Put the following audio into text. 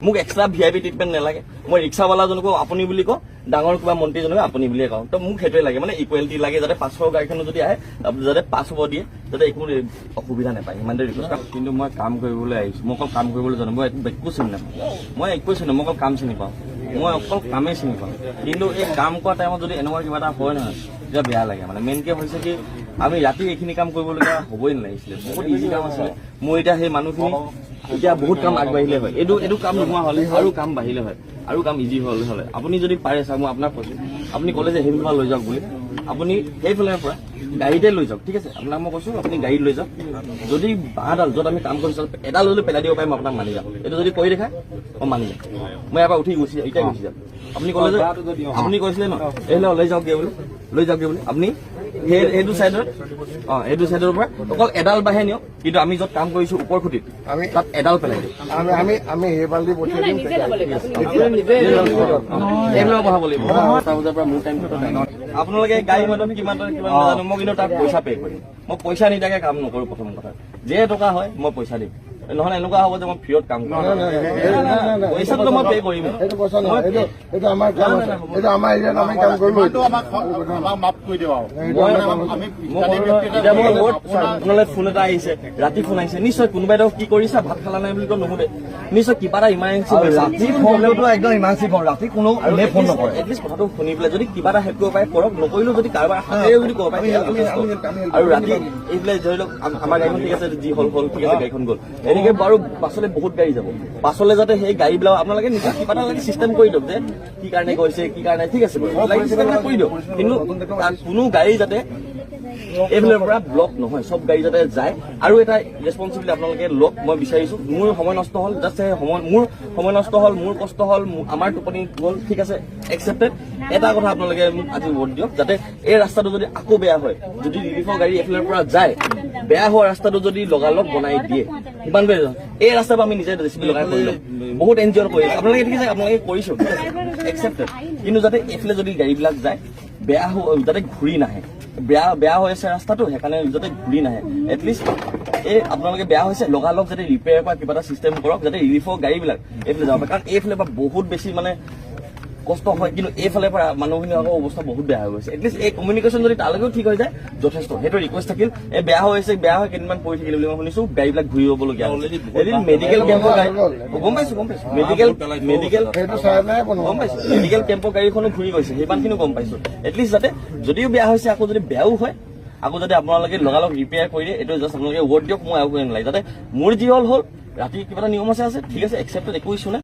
মোক extra VIP treatment নালাগে মই ৰিক্সাৱালাজনকো আপুনি বুলি কওঁ ডাঙৰ কিবা মন্ত্ৰীজনকো আপুনি বুলিয়ে কওঁ তো মোক সেইটোৱে লাগে মানে ইকুৱেলিটি লাগে যাতে 500 গাড়ীখনো যদি আহে যাতে পাছ হ'ব দিয়ে যাতে একো অসুবিধা নাপায় সিমানতে ৰিকুৱেষ্ট কিন্তু মই কাম কৰিবলৈ আহিছোঁ মই অকল কাম কৰিবলৈ জানো মই একো চিনি নাপাওঁ মই একো চিনি মই অকল কাম চিনি পাওঁ মই অকল কামেই চিনি পাওঁ কিন্তু এই কাম কৰা টাইমত যদি এনেকুৱা কিবা এটা হয় নহয় তেতিয়া বেয়া লাগে মানে মেইনকে হৈছে কি আমি ৰাতি এইখিনি কাম কৰিবলগীয়া হ'বই নালাগিছিলে বহুত ইজি কাম আছিলে মই এতিয়া সেই মানুহখিনি এতিয়া বহুত কাম আগবাঢ়িলে হয় এইটো কাম নোহোৱা হ'লে আৰু কাম বাঢ়িলে হয় আৰু কাম ইজি হ'লে আপুনি যদি পাৰে চাওক মই আপোনাক কৈছোঁ আপুনি ক'লে যে সেইফালে লৈ যাওক বুলি আপুনি সেইফালৰ পৰা গাড়ীতে লৈ যাওক ঠিক আছে আপোনাক মই কৈছোঁ আপুনি গাড়ীত লৈ যাওক যদি বাঁহডাল য'ত আমি কাম কৰিছোঁ এডাল যদি পেলাই দিব পাৰে মই আপোনাক মানি যাম এইটো যদি কৰি দেখায় মই মানি যাম মই ইয়াৰ পৰা উঠি গুচি যাম এতিয়া গুচি যাম আপুনি ক'লে যে আপুনি কৈছিলে ন এইফালে লৈ যাওকগৈ বুলি আপুনি সেইটো চাইডত এইটো চাইডৰ পৰা অকল এডাল বাঢ়ে নিয়ক কিন্তু আমি য'ত কাম কৰিছোঁ ওপৰ খুঁটিত আমি তাত এডাল পেলাই দিম আমি সেইফাল দি পঠিয়াই দিম এইবিলাক বঢ়াব লাগিব 7টা বজাৰ পৰা মোৰ টাইমটো আপোনালোকে গাড়ী মটৰ কিমান নাজানো মই কিন্তু তাত পইচা পে' কৰিম মই পইচা নিদিয়াকৈ কাম নকৰোঁ প্ৰথম কথা যে টকা হয় মই পইচা দিম নহ'লে এনেকুৱা হ'ব যে মই ফ্ৰীত কাম কৰিম পইচাটো মই পে' কৰিম এইটো আমাৰ কাম এইটো আমাৰ এৰিয়াত আমি কাম কৰিম মাফ কৰি দিওঁ আপোনালৈ ফোন এটা আহিছে ৰাতি ফোন আহিছে নিশ্চয় কোনোবাই কি কৰিছা ভাত খালা নাই বুলি কৈ নুসুধে নিশ্চয় কিবা এটা ইমাৰ্জেঞ্চি ৰাতি ফোনটো একদম ইমাৰ্জেঞ্চি ফোন ৰাতি কোনো ফোন নকৰে এটলিষ্ট কথাটো শুনি পেলাই যদি কিবা এটা হেল্প কৰিব পাৰে কৰক নকৰিলেও যদি কাৰোবাৰ হাতেৰে যদি ক'ব পাৰে আৰু ৰাতি এইবিলাক ধৰি লওক আমাৰ গাড়ীখন ঠিক আছে যি হ'ল ঠিক আছে গাড়ীখন গ'ল এনেকে বাৰু পাছলৈ বহুত গাড়ী যাব পাছলৈ যাতে সেই গাড়ীবিলাক আপোনালোকে নিজে কিবা এটা লাগে চিষ্টেম কৰি দিয়ক যে কি কাৰণে গৈছে কি কাৰণে ঠিক আছে বাৰু লাগে চিষ্টেম কৰি দিয়ক কিন্তু কোনো গাড়ী যাতে এইফালৰ পৰা ব্লক নহয় চব গাড়ী যাতে যায় আৰু এটা ৰেছপনচিবিলিটি আপোনালোকে লওক মই বিচাৰিছোঁ মোৰ সময় নষ্ট হ'ল জাষ্ট মোৰ সময় নষ্ট হ'ল মোৰ কষ্ট হ'ল আমাৰ টোপনি গ'ল ঠিক আছে একচেপ্টেড এটা কথা আপোনালোকে মোক আজি ভোট দিয়ক যাতে এই ৰাস্তাটো যদি আকৌ বেয়া হয় যদি ৰিলিফৰ গাড়ী এইফালৰ পৰা যায় বেয়া হোৱা ৰাস্তাটো যদি লগালগ বনাই দিয়ে সিমান এই ৰাস্তাৰ পৰা আমি নিজে ৰেচিপি লগাই কৰি ল'ম বহুত এনজয় কৰি আপোনালোকে ঠিক আছে আপোনালোকে কৰিছোঁ একচেপ্টেড কিন্তু যাতে এইফালে যদি গাড়ীবিলাক যায় বেয়া যাতে ঘূৰি নাহে বেয়া হৈ আছে ৰাস্তাটো সেইকাৰণে যাতে ঘূৰি নাহে এটলিষ্ট এই আপোনালোকে বেয়া হৈছে লগালগ যাতে ৰিপেয়াৰ কৰা কিবা এটা চিষ্টেম কৰক যাতে ৰিলিফৰ গাড়ীবিলাক এইফালে যাব পাৰে কাৰণ এইফালে পৰা বহুত বেছি মানে কষ্ট হয় কিন্তু এইফালে পৰা মানুহখিনিৰ আকৌ অৱস্থা বহুত বেয়া হৈ গৈছে এটলিষ্ট এই কমিউনিকেশ্যন যদি তালৈকেও ঠিক হৈ যায় যথেষ্ট সেইটো ৰিকুৱেষ্ট থাকিল এই বেয়া হৈ আছে বেয়া হৈ কেইদিনমান পৰি থাকিলে বুলি মই শুনিছোঁ গাড়ীবিলাক ঘূৰি হ'বলগীয়া এদিন মেডিকেল কেম্পৰ গাড়ী গম পাইছোঁ মেডিকেল কেম্পৰ গাড়ীখনো ঘূৰি গৈছে সিমানখিনিও গম পাইছোঁ এটলিষ্ট যাতে যদিও বেয়া হৈছে আকৌ যদি বেয়াও হয় আকৌ যদি আপোনালোকে লগালগ ৰিপেয়াৰ কৰি দিয়ে এইটো জাষ্ট আপোনালোকে ৱৰ্ড দিয়ক মই আৰু নালাগে যাতে মোৰ যি হ'ল ৰাতি কিবা এটা নিয়ম আছে ঠিক আছে একচেপ্টেড একো ইছ্যু নাই